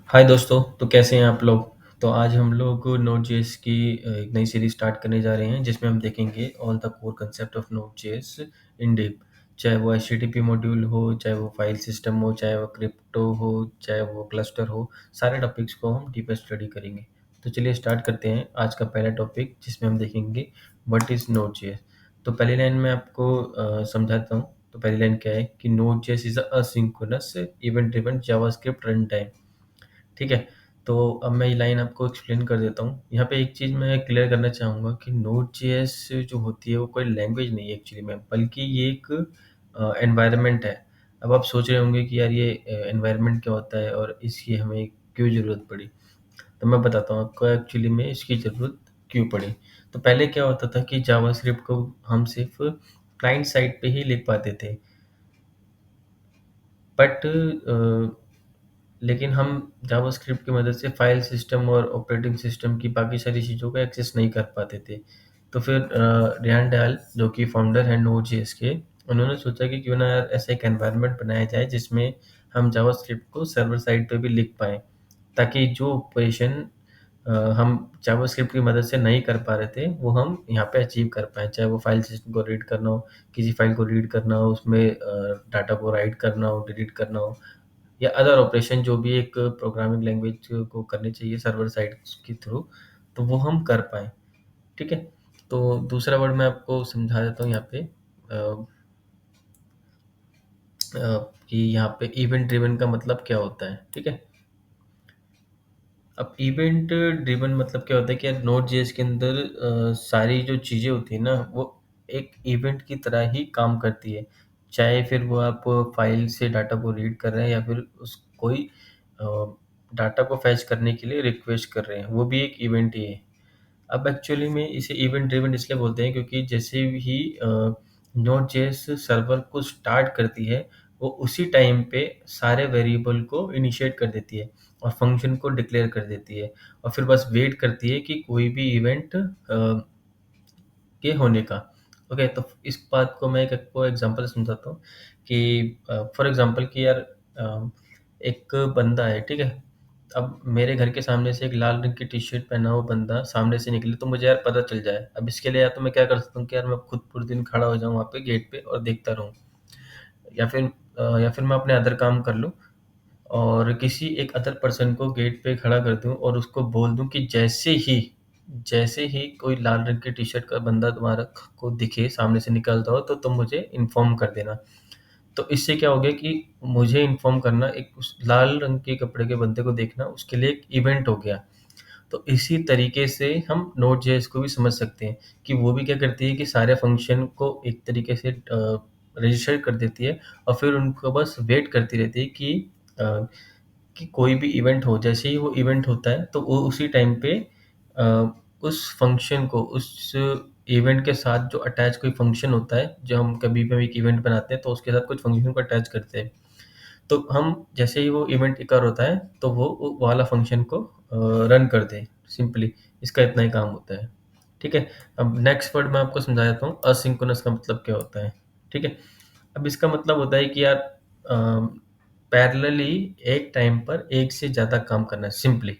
हाय दोस्तों, तो कैसे हैं आप लोग? तो आज हम लोग नोड.जेएस की एक नई सीरीज़ स्टार्ट करने जा रहे हैं जिसमें हम देखेंगे all the core concept of Node JS in deep. चाहे वो एचटीटीपी मॉड्यूल हो, चाहे वो फाइल सिस्टम हो, चाहे वो क्रिप्टो हो, चाहे वो क्लस्टर हो, सारे टॉपिक्स को हम डीप स्टडी करेंगे। तो चलिए स्टार्ट करते हैं आज का पहला टॉपिक जिसमें हम देखेंगे व्हाट इज़ नोड.जेएस। तो पहली लाइन में आपको समझाता हूँ। तो पहली लाइन क्या है कि Node JS is a asynchronous event driven JavaScript run time. ठीक है? तो अब मैं ये लाइन आपको एक्सप्लेन कर देता हूँ। यहाँ पे एक चीज़ मैं क्लियर करना चाहूँगा कि नोड.जेएस जो होती है वो कोई लैंग्वेज नहीं है एक्चुअली में, बल्कि ये एक एनवायरनमेंट है। अब आप सोच रहे होंगे कि यार ये एनवायरनमेंट क्या होता है और इसकी हमें क्यों ज़रूरत पड़ी? तो मैं बताता हूँ आपको एक्चुअली में इसकी ज़रूरत क्यों पड़ी। तो पहले क्या होता था कि जावास्क्रिप्ट को हम सिर्फ़ क्लाइंट साइड पे ही लिख पाते थे। बट लेकिन हम जावास्क्रिप्ट की मदद से फाइल सिस्टम और ऑपरेटिंग सिस्टम की बाकी सारी चीज़ों को एक्सेस नहीं कर पाते थे। तो फिर रियान डायल जो कि फाउंडर हैं नोड.जेएस के, उन्होंने सोचा कि क्यों ना यार ऐसा एक एनवायरनमेंट बनाया जाए जिसमें हम जावास्क्रिप्ट को सर्वर साइड पे भी लिख पाएँ, ताकि जो ऑपरेशन हम जावास्क्रिप्ट की मदद से नहीं कर पा रहे थे, वो हम यहाँ पे अचीव कर पाएँ। चाहे वो फाइल सिस्टम को रीड करना हो, किसी फाइल को रीड करना हो, उसमें डाटा को राइट करना हो, डिलीट करना हो, या अदर ऑपरेशन जो भी एक प्रोग्रामिंग लैंग्वेज को करनी चाहिए सर्वर साइड के थ्रू, तो वो हम कर पाएँ। ठीक है? तो दूसरा वर्ड मैं आपको समझा देता हूँ यहाँ पे, कि यहाँ पे इवेंट ड्रिवन का मतलब क्या होता है। ठीक है? अब इवेंट ड्रिवन मतलब क्या होता है कि यार नोड.जेएस के अंदर सारी जो चीज़ें होती हैं ना, वो एक इवेंट की तरह ही काम करती है। चाहे फिर वो आप फाइल से डाटा को रीड कर रहे हैं या फिर उस कोई डाटा को फैच करने के लिए रिक्वेस्ट कर रहे हैं, वो भी एक इवेंट ही है। अब एक्चुअली में इसे इवेंट ड्रिवन इसलिए बोलते हैं क्योंकि जैसे ही नोड.जेएस सर्वर को स्टार्ट करती है, वो उसी टाइम पे सारे वेरिएबल को इनिशिएट कर देती है और फंक्शन को डिक्लेयर कर देती है, और फिर बस वेट करती है कि कोई भी इवेंट के होने का। ओके, तो इस बात को मैं एक आपको एग्जांपल समझाता हूँ कि फॉर एग्जांपल कि यार एक बंदा है, ठीक है? अब मेरे घर के सामने से एक लाल रंग की टी-शर्ट पहना हुआ बंदा सामने से निकले तो मुझे यार पता चल जाए। अब इसके लिए या तो मैं क्या कर सकता हूँ कि यार मैं खुद पूरे दिन खड़ा हो जाऊँ वहाँ पे गेट पे और देखता रहूँ, या फिर मैं अपने अदर काम कर लूँ और किसी एक अदर पर्सन को गेट पे खड़ा कर दूँ और उसको बोल दूँ कि जैसे ही कोई लाल रंग की टी-शर्ट का बंदा तुम्हारा को दिखे, सामने से निकलता हो, तो तुम मुझे इन्फॉर्म कर देना। तो इससे क्या हो गया कि मुझे इन्फॉर्म करना, एक उस लाल रंग के कपड़े के बंदे को देखना, उसके लिए एक इवेंट हो गया। तो इसी तरीके से हम नोड.जेएस को भी समझ सकते हैं कि वो भी क्या करती है कि सारे फंक्शन को एक तरीके से रजिस्टर कर देती है और फिर उनको बस वेट करती रहती है अ, कि कोई भी इवेंट हो। जैसे ही वो इवेंट होता है तो वो उसी टाइम पे अ, उस फंक्शन को, उस इवेंट के साथ जो अटैच कोई फंक्शन होता है, जो हम कभी भी एक इवेंट बनाते हैं तो उसके साथ कुछ फंक्शन को अटैच करते हैं। तो हम जैसे ही वो इवेंट इकर होता है तो वो वाला फंक्शन को रन कर दे सिंपली। इसका इतना ही काम होता है। ठीक है? अब नेक्स्ट वर्ड मैं आपको समझा देता हूँ, असिंक्रोनस का मतलब क्या होता है। ठीक है? अब इसका मतलब होता है कि यार पैरेलली एक टाइम पर एक से ज़्यादा काम करना सिंपली।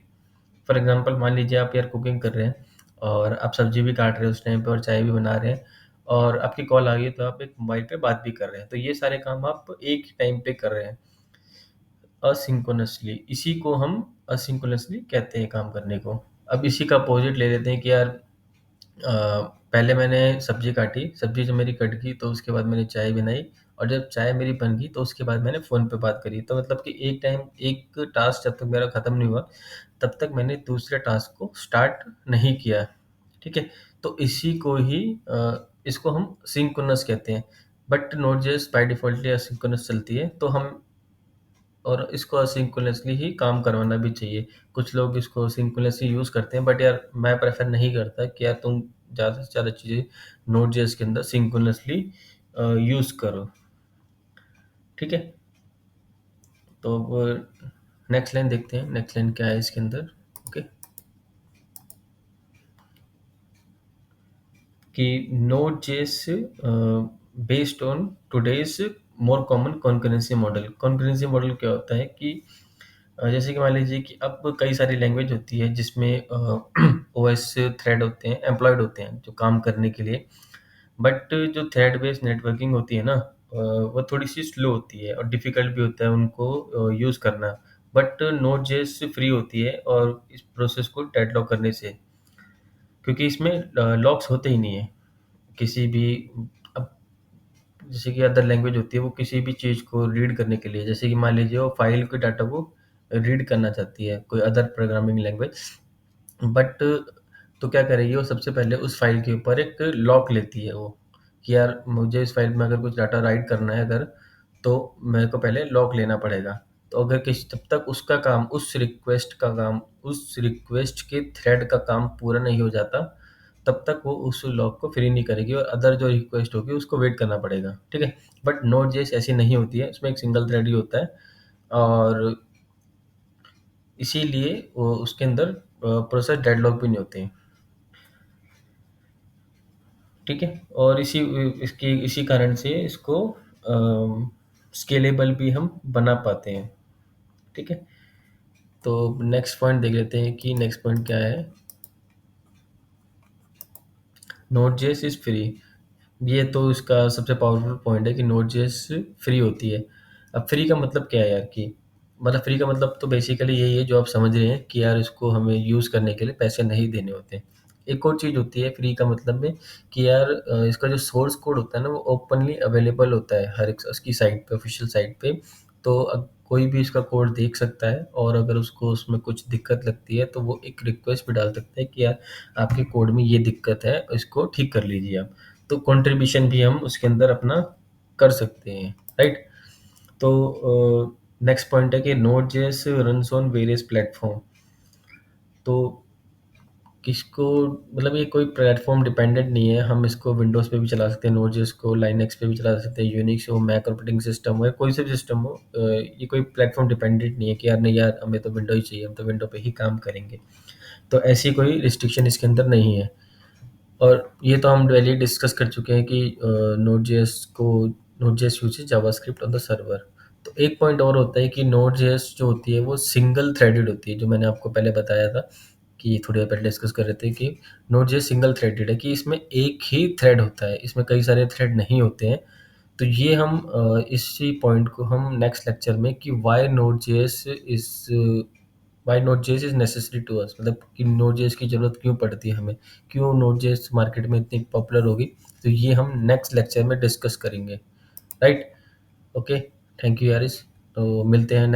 फॉर एग्जांपल मान लीजिए आप यार कुकिंग कर रहे हैं और आप सब्जी भी काट रहे हैं उस टाइम पे और चाय भी बना रहे हैं और आपकी कॉल आ गई तो आप एक मोबाइल पे बात भी कर रहे हैं। तो ये सारे काम आप एक ही टाइम पे कर रहे हैं असिंक्रोनसली। इसी को हम असिंक्रोनसली कहते हैं काम करने को। अब इसी का अपोजिट ले लेते हैं कि यार पहले मैंने सब्जी काटी, सब्जी जब मेरी कट गई तो उसके बाद मैंने चाय बनाई और जब चाय मेरी बन गई तो उसके बाद मैंने फ़ोन पे बात करी। तो मतलब कि एक टाइम एक टास्क जब तक मेरा खत्म नहीं हुआ, तब तक मैंने दूसरे टास्क को स्टार्ट नहीं किया। ठीक है? तो इसी को ही इसको हम सिंक्रोनस कहते हैं। बट नोट.जेएस बाय डिफ़ॉल्टली असिंक्रोनस चलती है, तो हम और इसको असिंक्रोनसली ही काम करवाना भी चाहिए। कुछ लोग इसको सिंक्रोनसली यूज़ करते हैं, बट यार मैं प्रेफ़र नहीं करता कि यार तुम ज़्यादा से ज़्यादा चीज़ें नोड.जेएस के अंदर सिंक्रोनसली यूज़ करो। ठीक है? तो अब नेक्स्ट लाइन देखते हैं, नेक्स्ट लाइन क्या है इसके अंदर। ओके, कि Node JS based on today's more common concurrency model. Concurrency model क्या होता है कि जैसे कि मान लीजिए कि अब कई सारी लैंग्वेज होती है जिसमें ओएस थ्रेड होते हैं, एम्प्लॉयड होते हैं जो काम करने के लिए। बट जो थ्रेड बेस्ड नेटवर्किंग होती है ना, वो थोड़ी-सी स्लो होती है और डिफ़िकल्ट भी होता है उनको यूज़ करना। बट नोड जेएस फ्री होती है और इस प्रोसेस को डेडलॉक करने से, क्योंकि इसमें लॉक्स होते ही नहीं है। किसी भी अब जैसे कि अदर लैंग्वेज होती है, वो किसी भी चीज़ को रीड करने के लिए, जैसे कि मान लीजिए वो फ़ाइल के डाटा को रीड करना चाहती है, कोई अदर प्रोग्रामिंग लैंग्वेज। बट तो क्या करेगी वो, सबसे पहले उस फ़ाइल के ऊपर एक लॉक लेती है वो, कि यार मुझे इस फ़ाइल में अगर कुछ डाटा राइट करना है अगर, तो मेरे को पहले लॉक लेना पड़ेगा। तो अगर किस तब तक उसका काम, उस रिक्वेस्ट के थ्रेड का काम पूरा नहीं हो जाता, तब तक वो उस लॉक को फ्री नहीं करेगी और अदर जो रिक्वेस्ट होगी उसको वेट करना पड़ेगा, ठीक है? बट नोड.जेएस ऐसी नहीं होती है, उसमें एक सिंगल थ्रेड ही होता है और इसीलिए वो उसके अंदर प्रोसेस डेडलॉक भी नहीं होते हैं। ठीक है? और इसी कारण से इसको स्केलेबल भी हम बना पाते हैं। ठीक है? तो नेक्स्ट पॉइंट देख लेते हैं कि नेक्स्ट पॉइंट क्या है। Node JS is free. ये तो इसका सबसे पावरफुल पॉइंट है कि नोड जेएस फ्री होती है। अब फ्री का मतलब क्या है यार, कि मतलब फ्री का मतलब तो बेसिकली यही है जो आप समझ रहे हैं कि यार इसको हमें यूज़ करने के लिए पैसे नहीं देने होते। एक और चीज़ होती है फ्री का मतलब में, कि यार इसका जो सोर्स कोड होता है ना, वो ओपनली अवेलेबल होता है हर एक उसकी साइट पे, ऑफिशियल साइट पे। तो अब कोई भी इसका कोड देख सकता है और अगर उसको उसमें कुछ दिक्कत लगती है तो वो एक रिक्वेस्ट भी डाल सकता है कि यार आपके कोड में ये दिक्कत है, इसको ठीक कर लीजिए आप। तो कंट्रीब्यूशन भी हम उसके अंदर अपना कर सकते हैं, राइट? तो नेक्स्ट पॉइंट है कि node JS runs on various platform. तो किसको, मतलब ये कोई प्लेटफॉर्म डिपेंडेंट नहीं है, हम इसको विंडोज़ पे भी चला सकते हैं, नोड जेएस को लाइनक्स पे भी चला सकते हैं, यूनिक्स हो, मैक ऑपरेटिंग सिस्टम हो, या कोई सा भी सिस्टम हो। ये कोई प्लेटफॉर्म डिपेंडेंट नहीं है कि यार नहीं यार हमें तो विंडो ही चाहिए, हम तो विंडो पे ही काम करेंगे। तो ऐसी कोई रिस्ट्रिक्शन इसके अंदर नहीं है। और ये तो हम पहले ही डिस्कस कर चुके हैं कि Node JS uses JavaScript on the server. तो एक पॉइंट और होता है कि नोड.जेएस जो होती है वो सिंगल थ्रेडेड होती है, जो मैंने आपको पहले बताया था कि थोड़ी देर पहले डिस्कस कर रहे थे कि नोड.जेएस सिंगल थ्रेडेड है, कि इसमें एक ही थ्रेड होता है, इसमें कई सारे थ्रेड नहीं होते हैं। तो ये हम इसी पॉइंट को हम नेक्स्ट लेक्चर में, कि why Node JS is necessary to us, मतलब कि नोड.जेएस की ज़रूरत क्यों पड़ती है हमें, क्यों नोड.जेएस मार्केट में इतनी पॉपुलर होगी, तो ये हम नेक्स्ट लेक्चर में डिस्कस करेंगे, right? Okay, thank you Yaris. तो मिलते हैं